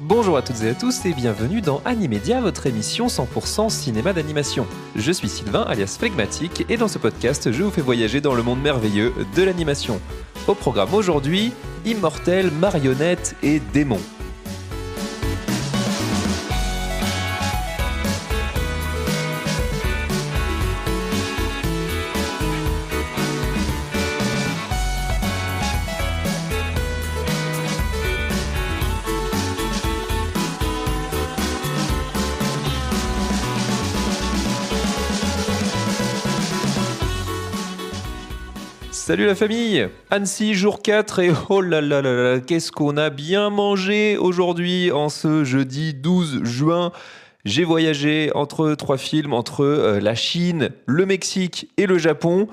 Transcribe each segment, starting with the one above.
Bonjour à toutes et à tous et bienvenue dans Animédia, votre émission 100% cinéma d'animation. Je suis Sylvain alias Phlegmatique et dans ce podcast je vous fais voyager dans le monde merveilleux de l'animation. Au programme aujourd'hui, immortels, marionnettes et démons. Salut la famille, Annecy jour 4 et oh là là là là, qu'est-ce qu'on a bien mangé aujourd'hui en ce jeudi 12 juin. J'ai voyagé entre 3 films, entre la Chine, le Mexique et le Japon.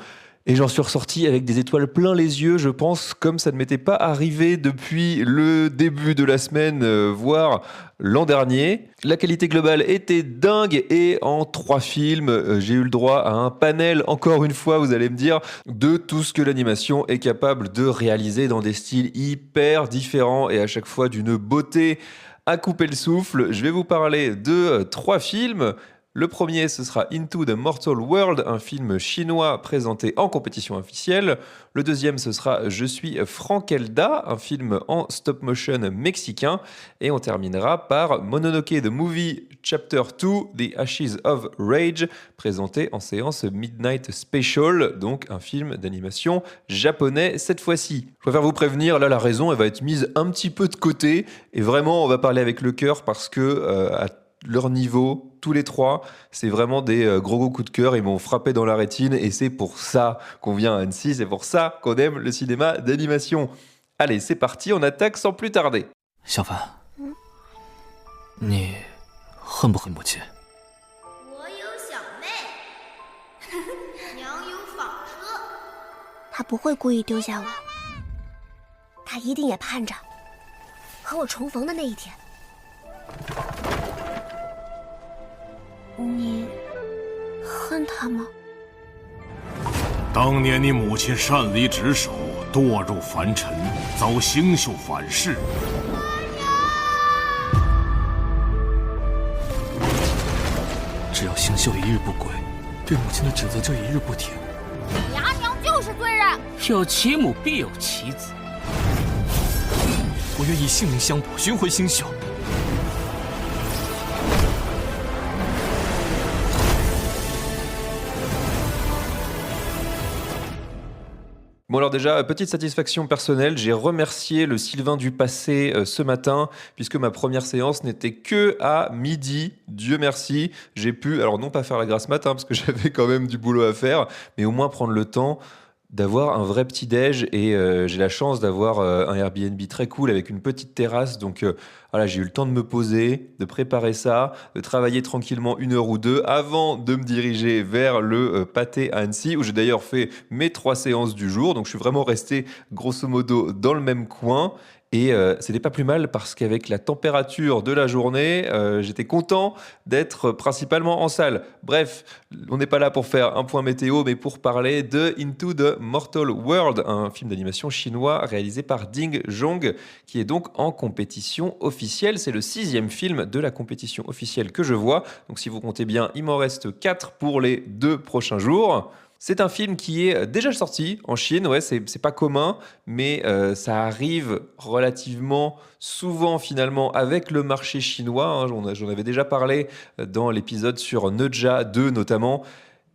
Et j'en suis ressorti avec des étoiles plein les yeux, je pense, comme ça ne m'était pas arrivé depuis le début de la semaine, voire l'an dernier. La qualité globale était dingue et en 3 films, j'ai eu le droit à un panel, encore une fois, vous allez me dire, de tout ce que l'animation est capable de réaliser dans des styles hyper différents et à chaque fois d'une beauté à couper le souffle. Je vais vous parler de 3 films. Le premier, ce sera Into the Mortal World, un film chinois présenté en compétition officielle. Le deuxième, ce sera Je suis Frankelda, un film en stop-motion mexicain. Et on terminera par Mononoke the Movie Chapter 2, The Ashes of Rage, présenté en séance Midnight Special, donc un film d'animation japonais cette fois-ci. Je préfère vous prévenir, là la raison, elle va être mise un petit peu de côté. Et vraiment, on va parler avec le cœur parce que à leur niveau, tous les 3, c'est vraiment des gros coups de cœur. Ils m'ont frappé dans la rétine et c'est pour ça qu'on vient à Annecy, c'est pour ça qu'on aime le cinéma d'animation. Allez, c'est parti, on attaque sans plus tarder. 小凡，你恨不恨母亲？我有小妹，娘有纺车。他不会故意丢下我，他一定也盼着和我重逢的那一天。你恨他吗？当年你母亲擅离职守，堕入凡尘，遭星宿反噬。只要星宿一日不归，对母亲的指责就一日不停。牙娘就是罪人。有其母必有其子，我愿以性命相搏，寻回星宿。Bon alors déjà, petite satisfaction personnelle, j'ai remercié le Sylvain du passé ce matin, puisque ma première séance n'était que à midi, Dieu merci. J'ai pu, alors non pas faire la grasse mat, parce que j'avais quand même du boulot à faire, mais au moins prendre le temps d'avoir un vrai petit-déj et j'ai la chance d'avoir un Airbnb très cool avec une petite terrasse, donc voilà, j'ai eu le temps de me poser, de préparer ça, de travailler tranquillement 1 heure ou 2 avant de me diriger vers le pâté à Annecy, où j'ai d'ailleurs fait mes 3 séances du jour, donc je suis vraiment resté grosso modo dans le même coin. Et c'était pas plus mal parce qu'avec la température de la journée, j'étais content d'être principalement en salle. Bref, on n'est pas là pour faire un point météo, mais pour parler de Into the Mortal World, un film d'animation chinois réalisé par Ding Zhong, qui est donc en compétition officielle. C'est le 6e film de la compétition officielle que je vois. Donc si vous comptez bien, il m'en reste 4 pour les 2 prochains jours. C'est un film qui est déjà sorti en Chine, ouais, c'est pas commun, mais ça arrive relativement souvent finalement avec le marché chinois. Hein, j'en avais déjà parlé dans l'épisode sur Neja 2 notamment.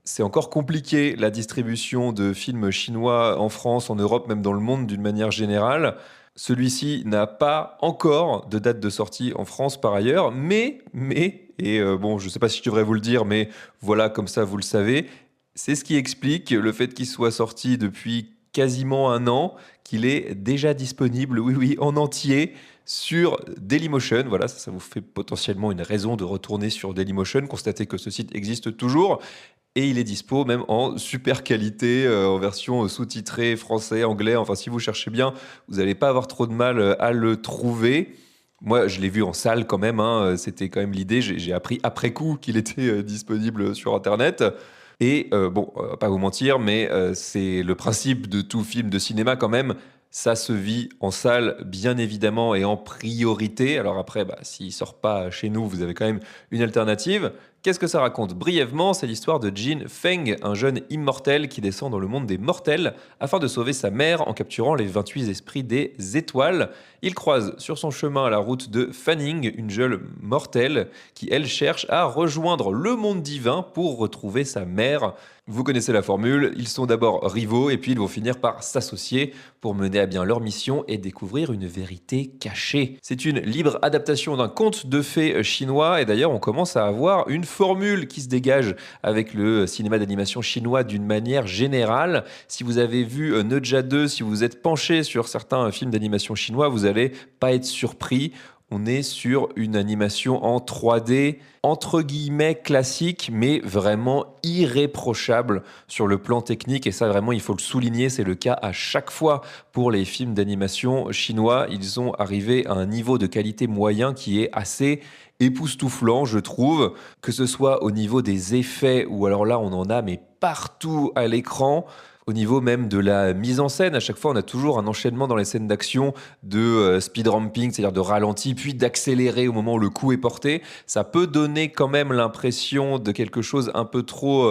C'est encore compliqué la distribution de films chinois en France, en Europe, même dans le monde d'une manière générale. Celui-ci n'a pas encore de date de sortie en France par ailleurs, mais bon, je ne sais pas si je devrais vous le dire, mais voilà, comme ça vous le savez. C'est ce qui explique le fait qu'il soit sorti depuis quasiment 1 an, qu'il est déjà disponible, oui, en entier sur Dailymotion. Voilà, ça vous fait potentiellement une raison de retourner sur Dailymotion, constater que ce site existe toujours. Et il est dispo même en super qualité, en version sous-titrée français, anglais. Enfin, si vous cherchez bien, vous n'allez pas avoir trop de mal à le trouver. Moi, je l'ai vu en salle quand même, hein, c'était quand même l'idée. J'ai appris après coup qu'il était disponible sur Internet. Et bon, pas vous mentir, mais c'est le principe de tout film de cinéma quand même, Ça se vit en salle, bien évidemment, et en priorité. Alors après, s'il ne sort pas chez nous, vous avez quand même une alternative. Qu'est-ce que ça raconte? Brièvement, c'est l'histoire de Jin Feng, un jeune immortel qui descend dans le monde des mortels afin de sauver sa mère en capturant les 28 esprits des étoiles. Il croise sur son chemin la route de Fanning, une jeune mortelle qui, elle, cherche à rejoindre le monde divin pour retrouver sa mère. Vous connaissez la formule, ils sont d'abord rivaux et puis ils vont finir par s'associer pour mener à bien leur mission et découvrir une vérité cachée. C'est une libre adaptation d'un conte de fées chinois et d'ailleurs on commence à avoir une formule qui se dégage avec le cinéma d'animation chinois d'une manière générale. Si vous avez vu Neja 2, si vous êtes penché sur certains films d'animation chinois, vous n'allez pas être surpris. On est sur une animation en 3D, entre guillemets classique, mais vraiment irréprochable sur le plan technique. Et ça, vraiment, il faut le souligner, c'est le cas à chaque fois pour les films d'animation chinois. Ils ont arrivé à un niveau de qualité moyen qui est assez époustouflant, je trouve, que ce soit au niveau des effets, ou alors là, on en a, mais partout à l'écran. Au niveau même de la mise en scène, à chaque fois, on a toujours un enchaînement dans les scènes d'action de speed ramping, c'est-à-dire de ralenti, puis d'accélérer au moment où le coup est porté. Ça peut donner quand même l'impression de quelque chose un peu trop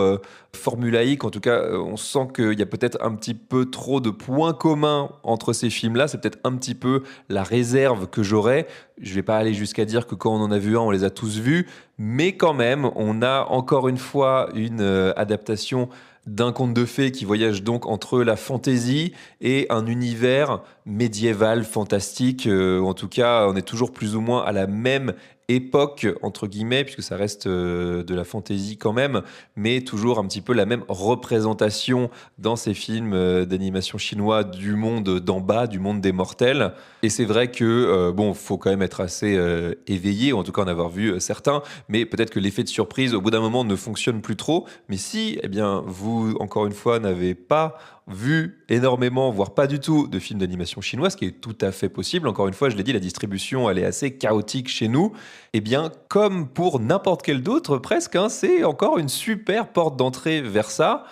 formulaïque. En tout cas, on sent qu'il y a peut-être un petit peu trop de points communs entre ces films-là. C'est peut-être un petit peu la réserve que j'aurais. Je ne vais pas aller jusqu'à dire que quand on en a vu un, on les a tous vus. Mais quand même, on a encore une fois une adaptation d'un conte de fées qui voyage donc entre la fantaisie et un univers médiéval fantastique. En tout cas, on est toujours plus ou moins à la même époque, entre guillemets, puisque ça reste de la fantaisie quand même, mais toujours un petit peu la même représentation dans ces films d'animation chinois du monde d'en bas, du monde des mortels. Et c'est vrai que, faut quand même être assez éveillé, ou en tout cas en avoir vu certains, mais peut-être que l'effet de surprise, au bout d'un moment, ne fonctionne plus trop. Mais si, vous, encore une fois, n'avez pas vu énormément, voire pas du tout, de films d'animation chinois, ce qui est tout à fait possible. Encore une fois, je l'ai dit, la distribution, elle est assez chaotique chez nous. Comme pour n'importe quel d'autre, presque, c'est encore une super porte d'entrée vers ça,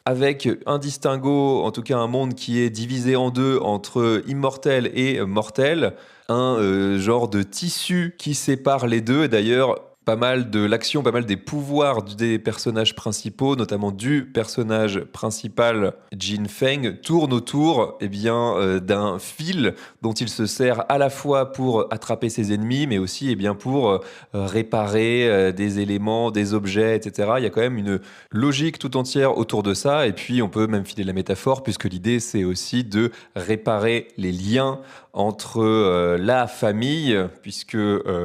avec un distinguo, en tout cas un monde qui est divisé en deux entre immortel et mortel, un genre de tissu qui sépare les deux, et d'ailleurs, pas mal de l'action, pas mal des pouvoirs des personnages principaux, notamment du personnage principal, Jin Feng, tournent autour d'un fil dont il se sert à la fois pour attraper ses ennemis, mais aussi pour réparer des éléments, des objets, etc. Il y a quand même une logique tout entière autour de ça, et puis on peut même filer la métaphore, puisque l'idée c'est aussi de réparer les liens entre la famille, puisque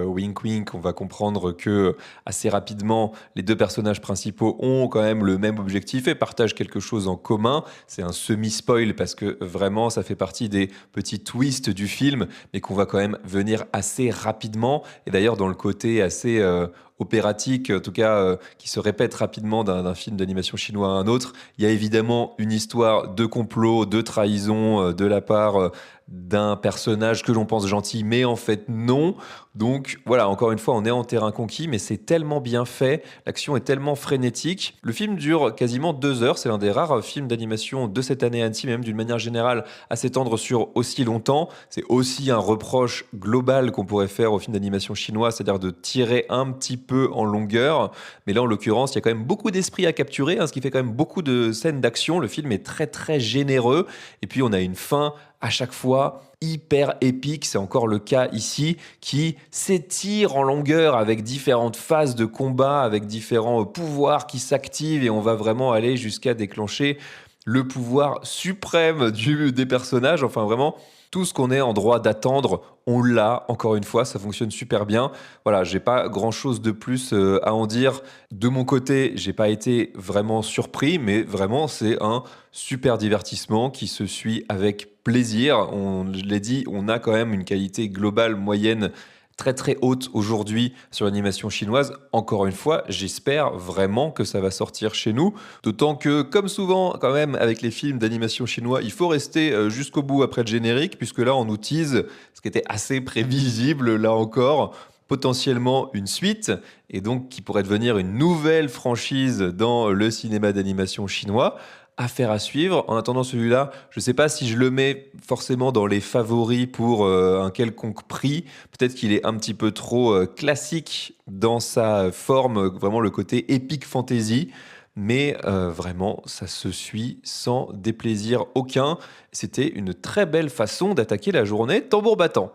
wink wink, on va comprendre que assez rapidement, les deux personnages principaux ont quand même le même objectif et partagent quelque chose en commun. C'est un semi-spoil parce que vraiment, ça fait partie des petits twists du film, mais qu'on va quand même venir assez rapidement. Et d'ailleurs, dans le côté assez opératique, en tout cas qui se répète rapidement d'un film d'animation chinois à un autre, il y a évidemment une histoire de complot, de trahison de la part d'un personnage que l'on pense gentil, mais en fait non. Donc voilà, encore une fois, on est en terrain conquis, mais c'est tellement bien fait, l'action est tellement frénétique. Le film dure quasiment 2 heures, c'est l'un des rares films d'animation de cette année Annecy, même d'une manière générale, à s'étendre sur aussi longtemps. C'est aussi un reproche global qu'on pourrait faire aux films d'animation chinois, c'est-à-dire de tirer un petit peu en longueur. Mais là, en l'occurrence, il y a quand même beaucoup d'esprit à capturer, ce qui fait quand même beaucoup de scènes d'action. Le film est très très généreux. Et puis, on a une fin à chaque fois hyper épique, c'est encore le cas ici, qui s'étire en longueur avec différentes phases de combat, avec différents pouvoirs qui s'activent et on va vraiment aller jusqu'à déclencher le pouvoir suprême des personnages. Enfin vraiment, tout ce qu'on est en droit d'attendre, on l'a, encore une fois, ça fonctionne super bien. Voilà, j'ai pas grand-chose de plus à en dire. De mon côté, j'ai pas été vraiment surpris, mais vraiment, c'est un super divertissement qui se suit avec plaisir. Je l'ai dit, on a quand même une qualité globale moyenne très très haute aujourd'hui sur l'animation chinoise. Encore une fois, j'espère vraiment que ça va sortir chez nous. D'autant que, comme souvent quand même avec les films d'animation chinois, il faut rester jusqu'au bout après le générique, puisque là on nous tease, ce qui était assez prévisible là encore, potentiellement une suite, et donc qui pourrait devenir une nouvelle franchise dans le cinéma d'animation chinois. affaire à suivre. En attendant celui-là, je ne sais pas si je le mets forcément dans les favoris pour un quelconque prix. Peut-être qu'il est un petit peu trop classique dans sa forme, vraiment le côté epic fantasy. Mais vraiment, ça se suit sans déplaisir aucun. C'était une très belle façon d'attaquer la journée tambour battant.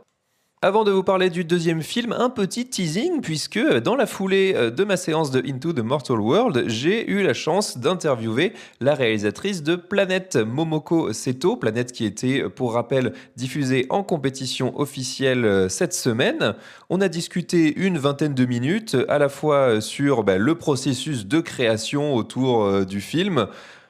Avant de vous parler du deuxième film, un petit teasing, puisque dans la foulée de ma séance de Into the Mortal World, j'ai eu la chance d'interviewer la réalisatrice de Planète, Momoko Seto. Planète qui était, pour rappel, diffusée en compétition officielle cette semaine. On a discuté une vingtaine de minutes, à la fois sur le processus de création autour du film,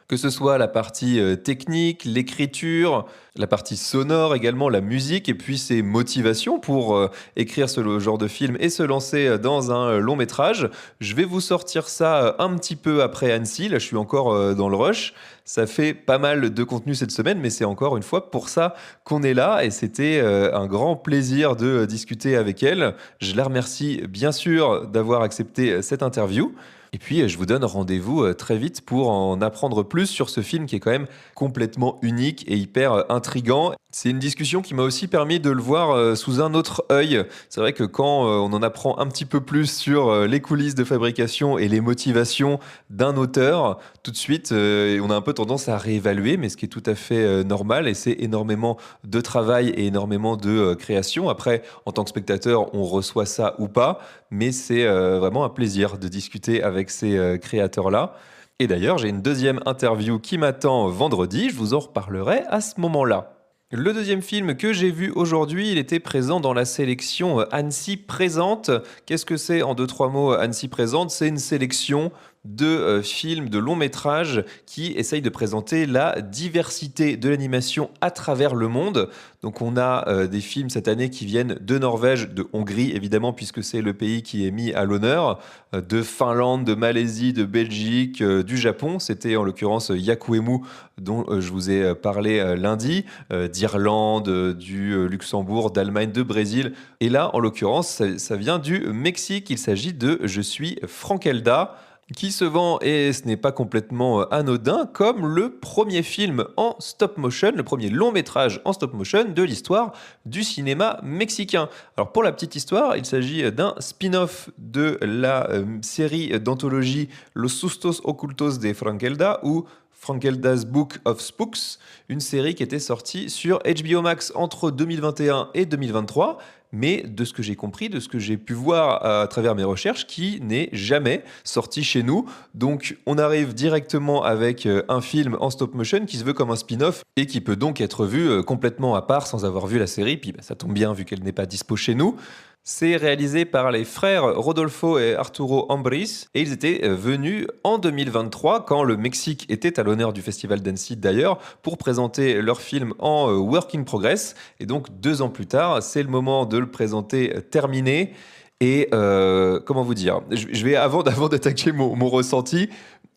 que ce soit la partie technique, l'écriture, la partie sonore également, la musique, et puis ses motivations pour écrire ce genre de film et se lancer dans un long métrage. Je vais vous sortir ça un petit peu après Annecy, là je suis encore dans le rush. Ça fait pas mal de contenu cette semaine, mais c'est encore une fois pour ça qu'on est là, et c'était un grand plaisir de discuter avec elle. Je la remercie bien sûr d'avoir accepté cette interview. Et puis, je vous donne rendez-vous très vite pour en apprendre plus sur ce film qui est quand même complètement unique et hyper intriguant. C'est une discussion qui m'a aussi permis de le voir sous un autre œil. C'est vrai que quand on en apprend un petit peu plus sur les coulisses de fabrication et les motivations d'un auteur, tout de suite, on a un peu tendance à réévaluer, mais ce qui est tout à fait normal, et c'est énormément de travail et énormément de création. Après, en tant que spectateur, on reçoit ça ou pas, mais c'est vraiment un plaisir de discuter avec ces créateurs-là. Et d'ailleurs, j'ai une deuxième interview qui m'attend vendredi, je vous en reparlerai à ce moment-là. Le deuxième film que j'ai vu aujourd'hui, il était présent dans la sélection Annecy Présente. Qu'est-ce que c'est en 2-3 mots Annecy Présente ? C'est une sélection de films, de longs métrages qui essayent de présenter la diversité de l'animation à travers le monde. Donc on a des films cette année qui viennent de Norvège, de Hongrie évidemment puisque c'est le pays qui est mis à l'honneur, de Finlande, de Malaisie, de Belgique, du Japon. C'était en l'occurrence Yakuemu dont je vous ai parlé lundi, d'Irlande, du Luxembourg, d'Allemagne, de Brésil. Et là en l'occurrence ça vient du Mexique. Il s'agit de Je suis Frankelda, qui se vend, et ce n'est pas complètement anodin, comme le premier film en stop motion, le premier long métrage en stop motion de l'histoire du cinéma mexicain. Alors pour la petite histoire, il s'agit d'un spin-off de la série d'anthologie Los Sustos Ocultos de Frankelda, ou Frankelda's Book of Spooks, une série qui était sortie sur HBO Max entre 2021 et 2023, mais de ce que j'ai compris, de ce que j'ai pu voir à travers mes recherches, qui n'est jamais sorti chez nous. Donc on arrive directement avec un film en stop motion qui se veut comme un spin-off et qui peut donc être vu complètement à part sans avoir vu la série, puis ça tombe bien vu qu'elle n'est pas dispo chez nous. C'est réalisé par les frères Rodolfo et Arturo Ambris, et ils étaient venus en 2023, quand le Mexique était à l'honneur du Festival d'Annecy d'ailleurs, pour présenter leur film en work in progress. Et donc 2 ans plus tard, c'est le moment de le présenter terminé. Et comment vous dire, je vais avant d'attaquer mon ressenti,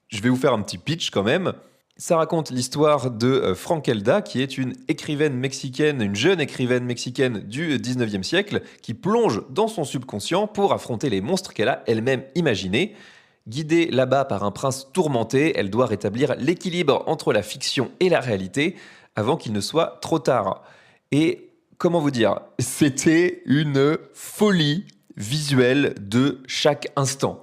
je vais vous faire un petit pitch quand même. Ça raconte l'histoire de Frankelda, qui est une écrivaine mexicaine, une jeune écrivaine mexicaine du 19e siècle, qui plonge dans son subconscient pour affronter les monstres qu'elle a elle-même imaginés. Guidée là-bas par un prince tourmenté, elle doit rétablir l'équilibre entre la fiction et la réalité avant qu'il ne soit trop tard. Et comment vous dire, c'était une folie visuelle de chaque instant.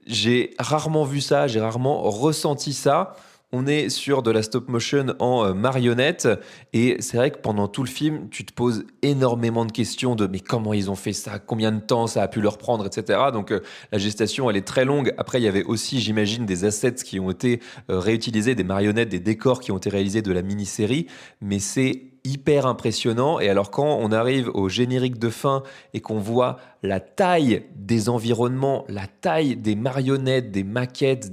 J'ai rarement vu ça, j'ai rarement ressenti ça. On est sur de la stop motion en marionnette, et c'est vrai que pendant tout le film, tu te poses énormément de questions de mais comment ils ont fait ça, combien de temps ça a pu leur prendre, etc. Donc la gestation, elle est très longue. Après, il y avait aussi, j'imagine, des assets qui ont été réutilisés, des marionnettes, des décors qui ont été réalisés de la mini-série, mais c'est hyper impressionnant. Et alors quand on arrive au générique de fin et qu'on voit la taille des environnements, la taille des marionnettes, des maquettes,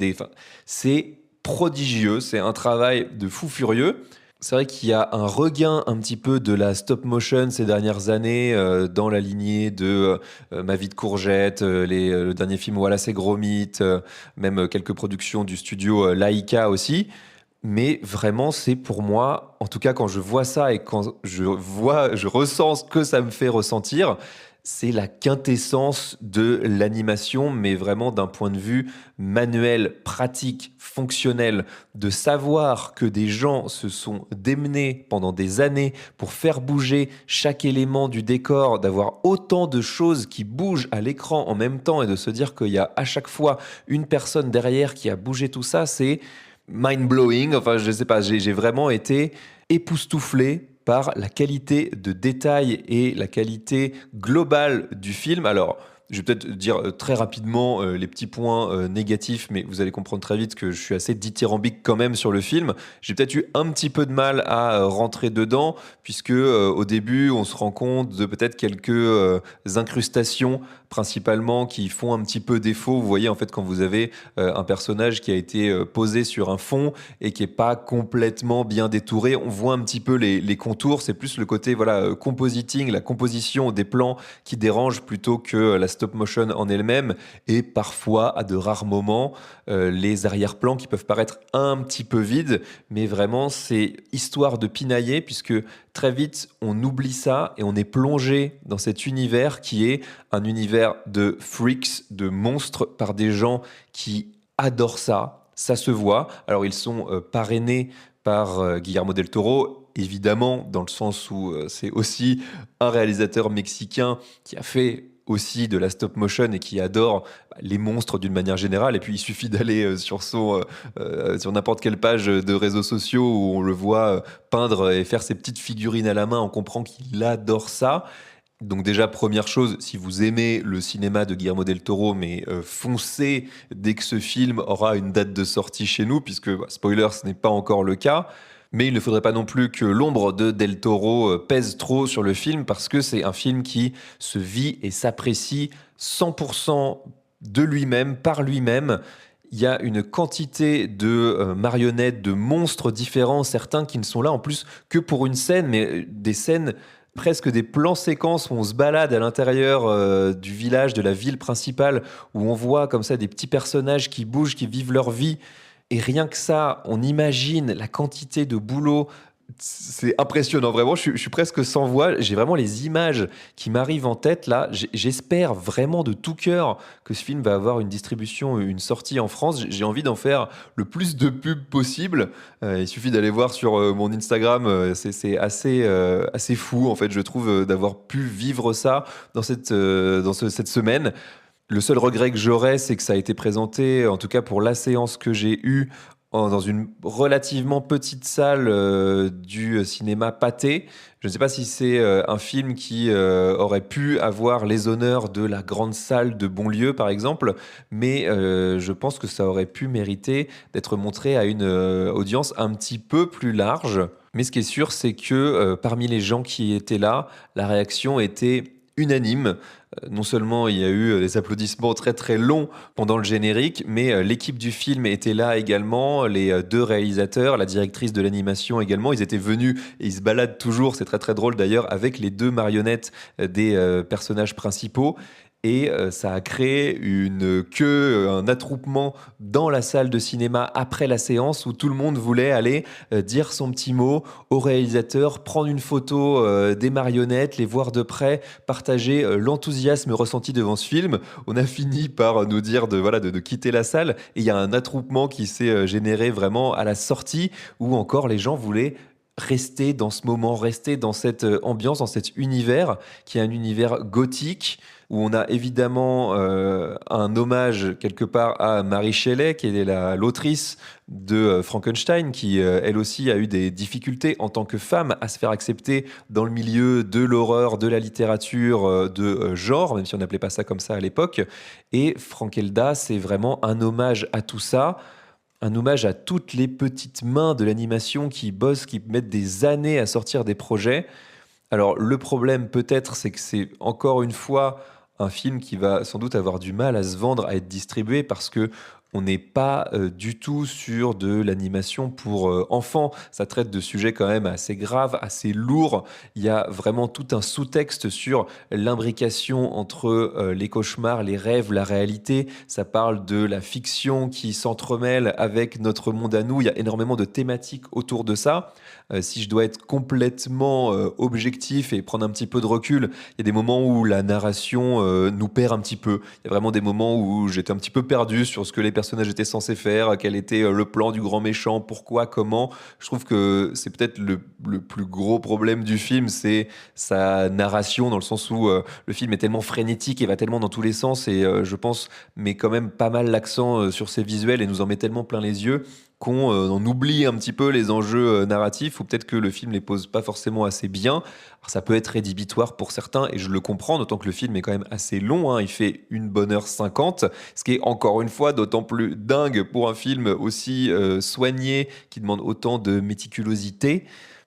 c'est prodigieux, c'est un travail de fou furieux. C'est vrai qu'il y a un regain un petit peu de la stop motion ces dernières années dans la lignée de Ma vie de courgette, le dernier film Wallace et Gromit, même quelques productions du studio Laika aussi. Mais vraiment, c'est pour moi, en tout cas quand je vois ça et quand je ressens ce que ça me fait ressentir, c'est la quintessence de l'animation, mais vraiment d'un point de vue manuel, pratique, fonctionnel, de savoir que des gens se sont démenés pendant des années pour faire bouger chaque élément du décor, d'avoir autant de choses qui bougent à l'écran en même temps et de se dire qu'il y a à chaque fois une personne derrière qui a bougé tout ça, c'est mind-blowing. Enfin, je sais pas, j'ai vraiment été époustouflé par la qualité de détail et la qualité globale du film. Alors, je vais peut-être dire très rapidement les petits points négatifs, mais vous allez comprendre très vite que je suis assez dithyrambique quand même sur le film. J'ai peut-être eu un petit peu de mal à rentrer dedans, puisque au début, on se rend compte de peut-être quelques incrustations, principalement, qui font un petit peu défaut. Vous voyez, en fait, quand vous avez un personnage qui a été posé sur un fond et qui n'est pas complètement bien détouré, on voit un petit peu les contours. C'est plus le côté compositing, la composition des plans qui dérange plutôt que la stop motion en elle-même, et parfois, à de rares moments, les arrière-plans qui peuvent paraître un petit peu vides, mais vraiment, c'est histoire de pinailler, puisque très vite, on oublie ça et on est plongé dans cet univers qui est un univers de freaks, de monstres, par des gens qui adorent ça. Ça se voit. Alors, ils sont parrainés par Guillermo del Toro, évidemment, dans le sens où c'est aussi un réalisateur mexicain qui a fait aussi de la stop motion et qui adore les monstres d'une manière générale. Et puis, il suffit d'aller sur n'importe quelle page de réseaux sociaux où on le voit peindre et faire ses petites figurines à la main. On comprend qu'il adore ça. Donc déjà, première chose, si vous aimez le cinéma de Guillermo del Toro, mais foncez dès que ce film aura une date de sortie chez nous, puisque, spoiler, ce n'est pas encore le cas. Mais il ne faudrait pas non plus que l'ombre de Del Toro pèse trop sur le film, parce que c'est un film qui se vit et s'apprécie 100% de lui-même, par lui-même. Il y a une quantité de marionnettes, de monstres différents, certains qui ne sont là en plus que pour une scène, mais des scènes, presque des plans séquences où on se balade à l'intérieur du village, de la ville principale, où on voit comme ça des petits personnages qui bougent, qui vivent leur vie. Et rien que ça, on imagine la quantité de boulot. C'est impressionnant, vraiment. Je suis presque sans voix. J'ai vraiment les images qui m'arrivent en tête là. J'espère vraiment de tout cœur que ce film va avoir une distribution, une sortie en France. J'ai envie d'en faire le plus de pubs possible. Il suffit d'aller voir sur mon Instagram. C'est assez fou, en fait, je trouve, d'avoir pu vivre ça dans cette semaine. Le seul regret que j'aurais, c'est que ça a été présenté, en tout cas pour la séance que j'ai eue, dans une relativement petite salle du cinéma Pathé. Je ne sais pas si c'est un film qui aurait pu avoir les honneurs de la grande salle de Bonlieu, par exemple, mais je pense que ça aurait pu mériter d'être montré à une audience un petit peu plus large. Mais ce qui est sûr, c'est que parmi les gens qui étaient là, la réaction était unanime. Non seulement il y a eu des applaudissements très très longs pendant le générique, mais l'équipe du film était là également, les deux réalisateurs, la directrice de l'animation également. Ils étaient venus et ils se baladent toujours, c'est très très drôle d'ailleurs, avec les deux marionnettes des personnages principaux. Et ça a créé une queue, un attroupement dans la salle de cinéma après la séance, où tout le monde voulait aller dire son petit mot au réalisateur, prendre une photo des marionnettes, les voir de près, partager l'enthousiasme ressenti devant ce film. On a fini par nous dire de quitter la salle, et il y a un attroupement qui s'est généré vraiment à la sortie, où encore les gens voulaient rester dans ce moment, rester dans cette ambiance, dans cet univers qui est un univers gothique, où on a évidemment un hommage quelque part à Mary Shelley, qui est l'autrice de Frankenstein, qui elle aussi a eu des difficultés en tant que femme à se faire accepter dans le milieu de l'horreur, de la littérature de genre, même si on n'appelait pas ça comme ça à l'époque. Et Frankelda, c'est vraiment un hommage à tout ça. Un hommage à toutes les petites mains de l'animation qui bossent, qui mettent des années à sortir des projets. Alors, le problème, peut-être, c'est que c'est encore une fois un film qui va sans doute avoir du mal à se vendre, à être distribué, parce que On n'est pas du tout sur de l'animation pour enfants. Ça traite de sujets quand même assez graves, assez lourds. Il y a vraiment tout un sous-texte sur l'imbrication entre les cauchemars, les rêves, la réalité. Ça parle de la fiction qui s'entremêle avec notre monde à nous. Il y a énormément de thématiques autour de ça. Si je dois être complètement objectif et prendre un petit peu de recul, il y a des moments où la narration nous perd un petit peu. Il y a vraiment des moments où j'étais un petit peu perdu sur ce que les personnages étaient censés faire, quel était le plan du grand méchant, pourquoi, comment. Je trouve que c'est peut-être le plus gros problème du film, c'est sa narration, dans le sens où le film est tellement frénétique et va tellement dans tous les sens, et je pense met quand même pas mal l'accent sur ses visuels et nous en met tellement plein les yeux qu'on en oublie un petit peu les enjeux narratifs, ou peut-être que le film les pose pas forcément assez bien. Alors, ça peut être rédhibitoire pour certains, et je le comprends, d'autant que le film est quand même assez long, hein. Il fait 1h50, ce qui est encore une fois d'autant plus dingue pour un film aussi soigné, qui demande autant de méticulosité.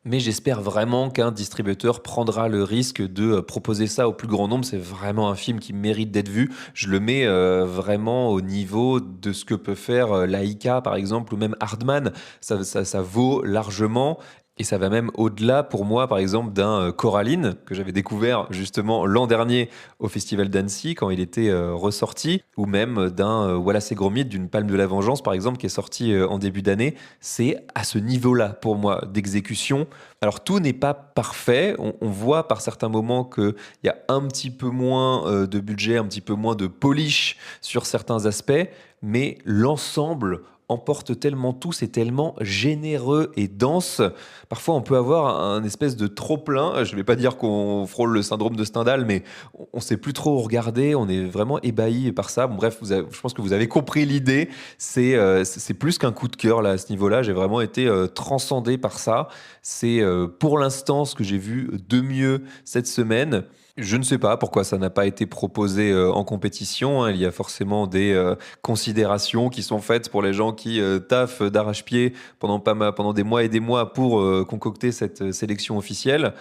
Mais j'espère vraiment qu'un distributeur prendra le risque de proposer ça au plus grand nombre. C'est vraiment un film qui mérite d'être vu. Je le mets vraiment au niveau de ce que peut faire Laika, par exemple, ou même Hardman. Ça vaut largement. Et ça va même au-delà pour moi, par exemple, d'un Coraline, que j'avais découvert justement l'an dernier au Festival d'Annecy, quand il était ressorti, ou même d'un Wallace et Gromit, d'une Palme de la Vengeance, par exemple, qui est sorti en début d'année. C'est à ce niveau-là, pour moi, d'exécution. Alors, tout n'est pas parfait. On voit par certains moments qu'il y a un petit peu moins de budget, un petit peu moins de polish sur certains aspects, mais l'ensemble emporte tellement tout, c'est tellement généreux et dense. Parfois, on peut avoir un espèce de trop-plein. Je ne vais pas dire qu'on frôle le syndrome de Stendhal, mais on ne sait plus trop où regarder. On est vraiment ébahi par ça. Bon, bref, je pense que vous avez compris l'idée. C'est plus qu'un coup de cœur là, à ce niveau-là. J'ai vraiment été transcendé par ça. C'est pour l'instant ce que j'ai vu de mieux cette semaine. Je ne sais pas pourquoi ça n'a pas été proposé en compétition, hein. Il y a forcément des considérations qui sont faites pour les gens qui taffent d'arrache-pied pendant des mois et des mois pour concocter cette sélection officielle.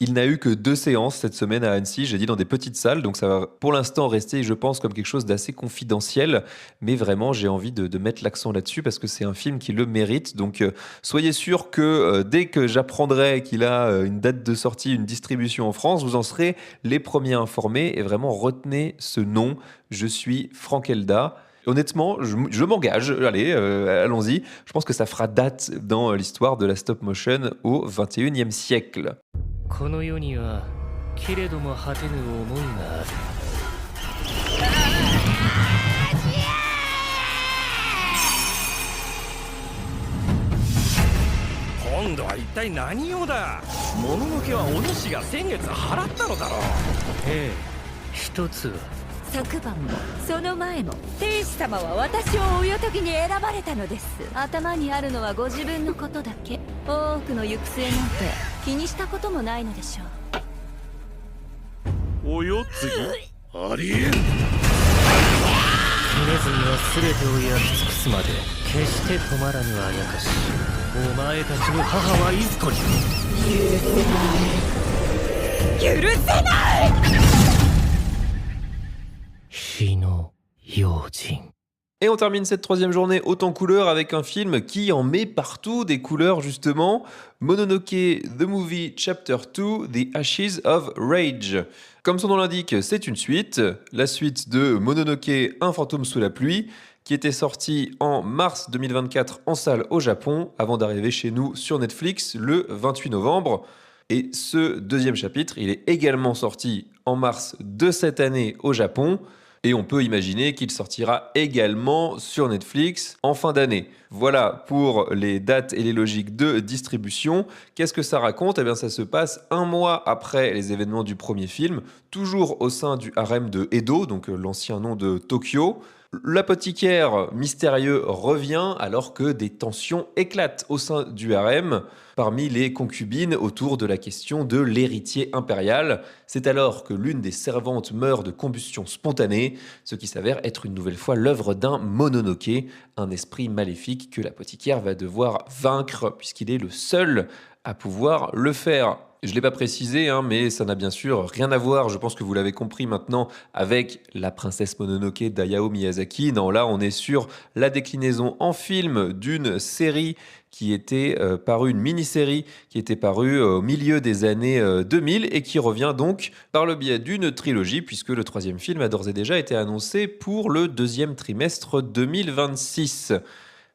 Il n'a eu que 2 séances cette semaine à Annecy, j'ai dit dans des petites salles, donc ça va pour l'instant rester, je pense, comme quelque chose d'assez confidentiel, mais vraiment j'ai envie de mettre l'accent là-dessus parce que c'est un film qui le mérite, donc soyez sûr que dès que j'apprendrai qu'il a une date de sortie, une distribution en France, vous en serez les premiers informés, et vraiment retenez ce nom, je suis Franck Elda. Honnêtement, je m'engage, allez, allons-y, je pense que ça fera date dans l'histoire de la stop motion au 21e siècle. この世には切れども果てぬ思いがある。今度は一体何用だ。もののけはお主が先月払ったのだろう。ええ、一つは昨晩もその前も天使様は私をおよとぎに選ばれたのです。頭にあるのはご自分のことだけ。多くの行く末なんて気にしたこともないのでしょう。およ次ありえん。姫君は全てを焼き尽くすまで決して止まらぬあやかし。お前たちの母はいずこに。許せない。火の用心。 Et on termine cette 3e journée haute en couleurs avec un film qui en met partout des couleurs justement. Mononoke The Movie Chapter 2 The Ashes of Rage. Comme son nom l'indique, c'est une suite. La suite de Mononoke Un fantôme sous la pluie, qui était sorti en mars 2024 en salle au Japon, avant d'arriver chez nous sur Netflix le 28 novembre. Et ce 2e chapitre, il est également sorti en mars de cette année au Japon. Et on peut imaginer qu'il sortira également sur Netflix en fin d'année. Voilà pour les dates et les logiques de distribution. Qu'est-ce que ça raconte ? Eh bien, ça se passe 1 mois après les événements du premier film, toujours au sein du harem de Edo, donc l'ancien nom de Tokyo. L'apothicaire mystérieux revient alors que des tensions éclatent au sein du harem parmi les concubines autour de la question de l'héritier impérial. C'est alors que l'une des servantes meurt de combustion spontanée, ce qui s'avère être une nouvelle fois l'œuvre d'un Mononoke, un esprit maléfique que l'apothicaire va devoir vaincre puisqu'il est le seul à pouvoir le faire. Je ne l'ai pas précisé, hein, mais ça n'a bien sûr rien à voir, je pense que vous l'avez compris maintenant, avec la princesse Mononoke d'Hayao Miyazaki. Non, là, on est sur la déclinaison en film d'une série qui était parue, une mini-série qui était parue au milieu des années 2000 et qui revient donc par le biais d'une trilogie, puisque le troisième film a d'ores et déjà été annoncé pour le deuxième trimestre 2026.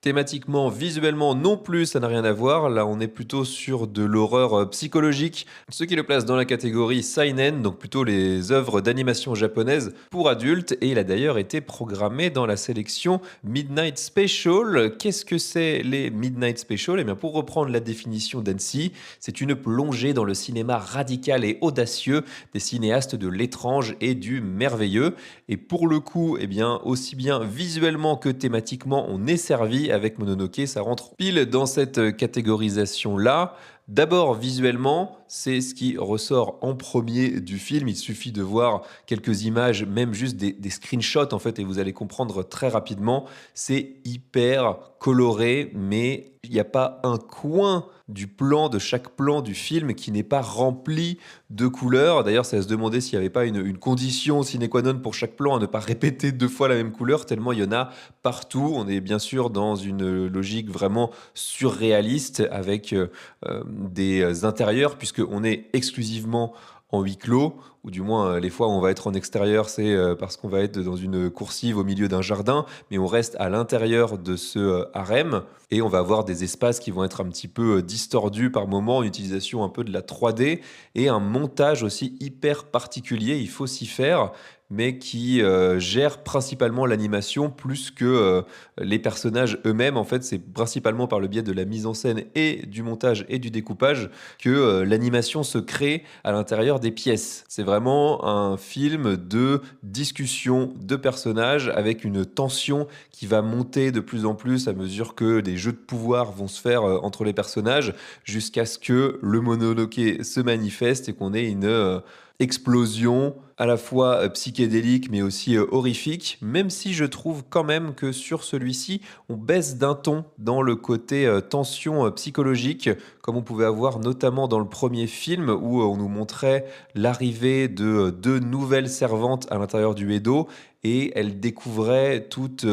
Thématiquement, visuellement non plus, ça n'a rien à voir. Là, on est plutôt sur de l'horreur psychologique, ce qui le place dans la catégorie seinen, donc plutôt les œuvres d'animation japonaises pour adultes. Et il a d'ailleurs été programmé dans la sélection Midnight Special. Qu'est-ce que c'est les Midnight Special? Eh bien, pour reprendre la définition d'Annecy, c'est une plongée dans le cinéma radical et audacieux des cinéastes de l'étrange et du merveilleux. Et pour le coup, eh bien, aussi bien visuellement que thématiquement, on est servi avec Mononoke, ça rentre pile dans cette catégorisation-là. D'abord, visuellement, c'est ce qui ressort en premier du film. Il suffit de voir quelques images, même juste des screenshots, en fait, et vous allez comprendre très rapidement. C'est hyper coloré, mais il n'y a pas un coin du plan, de chaque plan du film qui n'est pas rempli de couleurs. D'ailleurs, c'est à se demander s'il n'y avait pas une condition sine qua non pour chaque plan à ne pas répéter 2 fois la même couleur, tellement il y en a partout. On est bien sûr dans une logique vraiment surréaliste avec des intérieurs, puisqu'on est exclusivement en huis clos, ou du moins les fois où on va être en extérieur, c'est parce qu'on va être dans une coursive au milieu d'un jardin, mais on reste à l'intérieur de ce harem, et on va avoir des espaces qui vont être un petit peu distordus par moment, une utilisation un peu de la 3D, et un montage aussi hyper particulier, il faut s'y faire, mais qui gère principalement l'animation plus que les personnages eux-mêmes. En fait, c'est principalement par le biais de la mise en scène et du montage et du découpage que l'animation se crée à l'intérieur des pièces. C'est vraiment un film de discussion de personnages avec une tension qui va monter de plus en plus à mesure que des jeux de pouvoir vont se faire entre les personnages jusqu'à ce que le Mononoke se manifeste et qu'on ait une explosion à la fois psychédélique mais aussi horrifique, même si je trouve quand même que sur celui-ci, on baisse d'un ton dans le côté tension psychologique, comme on pouvait avoir notamment dans le premier film où on nous montrait l'arrivée de 2 nouvelles servantes à l'intérieur du Edo et elles découvraient toute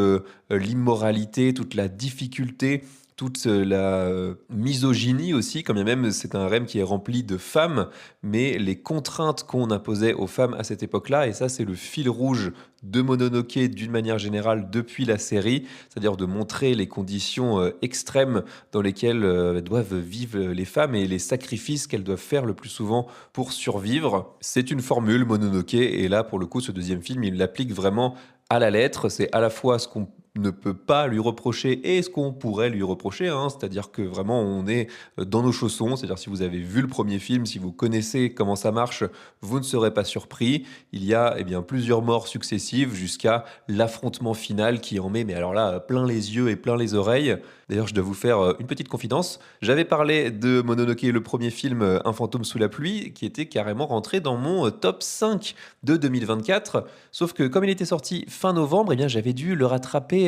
l'immoralité, toute la difficulté, toute la misogynie aussi, quand bien même c'est un harem qui est rempli de femmes, mais les contraintes qu'on imposait aux femmes à cette époque-là, et ça c'est le fil rouge de Mononoke d'une manière générale depuis la série, c'est-à-dire de montrer les conditions extrêmes dans lesquelles doivent vivre les femmes et les sacrifices qu'elles doivent faire le plus souvent pour survivre. C'est une formule Mononoke, et là pour le coup ce deuxième film il l'applique vraiment à la lettre. C'est à la fois ce qu'on ne peut pas lui reprocher et ce qu'on pourrait lui reprocher, hein. C'est-à-dire que vraiment on est dans nos chaussons, c'est-à-dire si vous avez vu le premier film, si vous connaissez comment ça marche, vous ne serez pas surpris. Il y a bien plusieurs morts successives jusqu'à l'affrontement final qui en met, mais alors là, plein les yeux et plein les oreilles. D'ailleurs, je dois vous faire une petite confidence. J'avais parlé de Mononoke, le premier film Un fantôme sous la pluie, qui était carrément rentré dans mon top 5 de 2024. Sauf que comme il était sorti fin novembre, j'avais dû le rattraper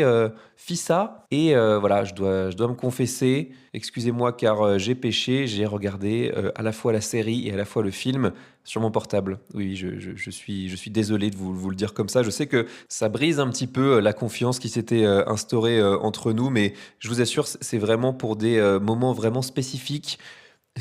FISA. Et voilà, je dois me confesser. Excusez-moi car j'ai péché. J'ai regardé à la fois la série et à la fois le film sur mon portable. Oui, je suis désolé de vous le dire comme ça. Je sais que ça brise un petit peu la confiance qui s'était instaurée entre nous, mais je vous assure, c'est vraiment pour des moments vraiment spécifiques.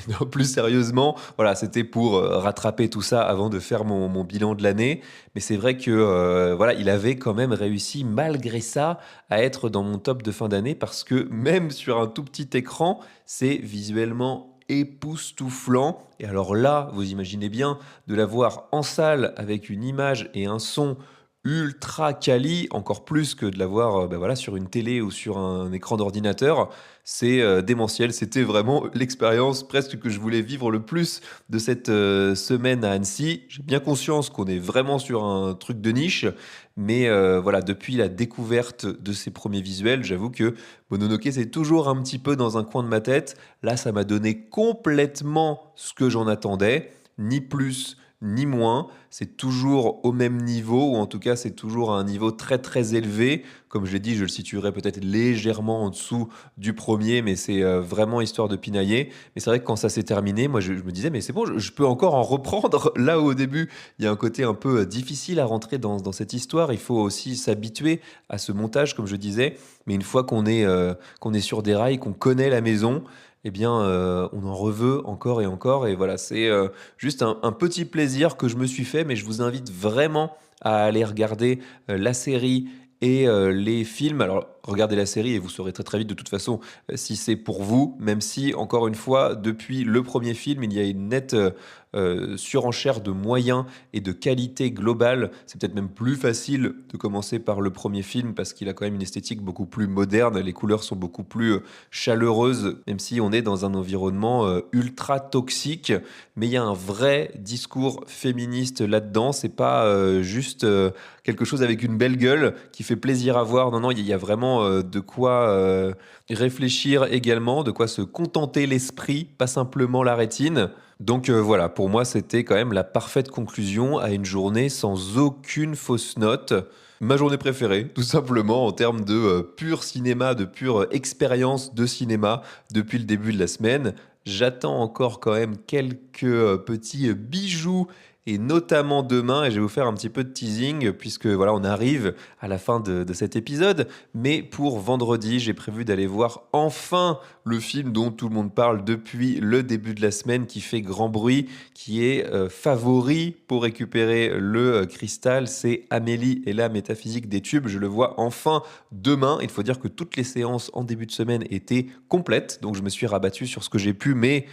Non, plus sérieusement, voilà, c'était pour rattraper tout ça avant de faire mon bilan de l'année. Mais c'est vrai que voilà, il avait quand même réussi, malgré ça, à être dans mon top de fin d'année parce que même sur un tout petit écran, c'est visuellement époustouflant. Et alors là, vous imaginez bien de la voir en salle avec une image et un son ultra quali, encore plus que de la voir voilà, sur une télé ou sur un écran d'ordinateur. C'est démentiel. C'était vraiment l'expérience presque que je voulais vivre le plus de cette semaine à Annecy. J'ai bien conscience qu'on est vraiment sur un truc de niche, mais voilà, depuis la découverte de ces premiers visuels, j'avoue que Mononoke, c'est toujours un petit peu dans un coin de ma tête. Là, ça m'a donné complètement ce que j'en attendais, ni plus ni moins. C'est toujours au même niveau, ou en tout cas, c'est toujours à un niveau très très élevé. Comme je l'ai dit, je le situerai peut-être légèrement en dessous du premier, mais c'est vraiment histoire de pinailler. Mais c'est vrai que quand ça s'est terminé, moi je me disais, mais c'est bon, je peux encore en reprendre. Là où au début, il y a un côté un peu difficile à rentrer dans cette histoire. Il faut aussi s'habituer à ce montage, comme je disais. Mais une fois qu'on est sur des rails, qu'on connaît la maison, eh bien, on en reveut encore et encore. Et voilà, c'est juste un petit plaisir que je me suis fait, mais je vous invite vraiment à aller regarder la série et les films. Alors, regardez la série et vous saurez très très vite de toute façon si c'est pour vous, même si, encore une fois, depuis le premier film, il y a une nette surenchère de moyens et de qualité globale. C'est peut-être même plus facile de commencer par le premier film parce qu'il a quand même une esthétique beaucoup plus moderne, les couleurs sont beaucoup plus chaleureuses, même si on est dans un environnement ultra toxique, mais il y a un vrai discours féministe là-dedans, c'est pas juste quelque chose avec une belle gueule qui fait plaisir à voir, non, il y a vraiment de quoi réfléchir également, de quoi se contenter l'esprit, pas simplement la rétine. Donc voilà, pour moi, c'était quand même la parfaite conclusion à une journée sans aucune fausse note. Ma journée préférée, tout simplement, en termes de pur cinéma, de pure expérience de cinéma depuis le début de la semaine. J'attends encore quand même quelques petits bijoux, et notamment demain, et je vais vous faire un petit peu de teasing, puisque voilà, on arrive à la fin de cet épisode, mais pour vendredi, j'ai prévu d'aller voir enfin le film dont tout le monde parle depuis le début de la semaine, qui fait grand bruit, qui est favori pour récupérer le cristal, c'est Amélie et la métaphysique des tubes. Je le vois enfin demain. Il faut dire que toutes les séances en début de semaine étaient complètes, donc je me suis rabattu sur ce que j'ai pu, mais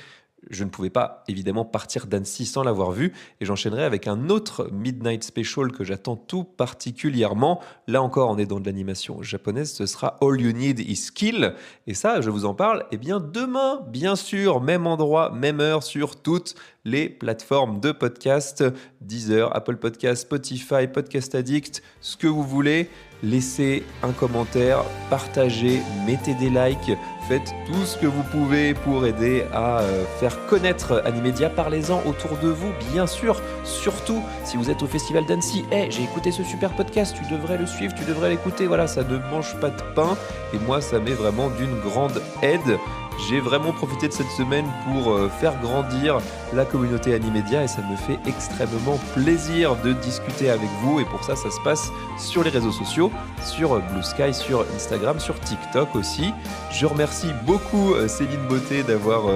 je ne pouvais pas évidemment partir d'Annecy sans l'avoir vu, et j'enchaînerai avec un autre Midnight Special que j'attends tout particulièrement. Là encore, on est dans de l'animation japonaise, ce sera All You Need Is Kill, et ça, je vous en parle bien demain, bien sûr, même endroit, même heure, sur toutes les plateformes de podcast, Deezer, Apple Podcast, Spotify, Podcast Addict, ce que vous voulez. Laissez un commentaire, partagez, mettez des likes, faites tout ce que vous pouvez pour aider à faire connaître Animedia. Parlez-en autour de vous, bien sûr. Surtout, si vous êtes au Festival d'Annecy, j'ai écouté ce super podcast, tu devrais le suivre, tu devrais l'écouter. Voilà, ça ne mange pas de pain. Et moi, ça m'est vraiment d'une grande aide. J'ai vraiment profité de cette semaine pour faire grandir la communauté Animedia et ça me fait extrêmement plaisir de discuter avec vous. Et pour ça, ça se passe sur les réseaux sociaux, sur Blue Sky, sur Instagram, sur TikTok aussi. Je remercie beaucoup Céline Beauté d'avoir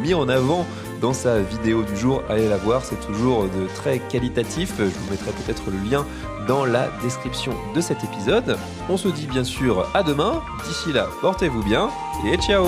mis en avant dans sa vidéo du jour. Allez la voir, c'est toujours de très qualitatif. Je vous mettrai peut-être le lien dans la description de cet épisode. On se dit bien sûr à demain. D'ici là, portez-vous bien et ciao!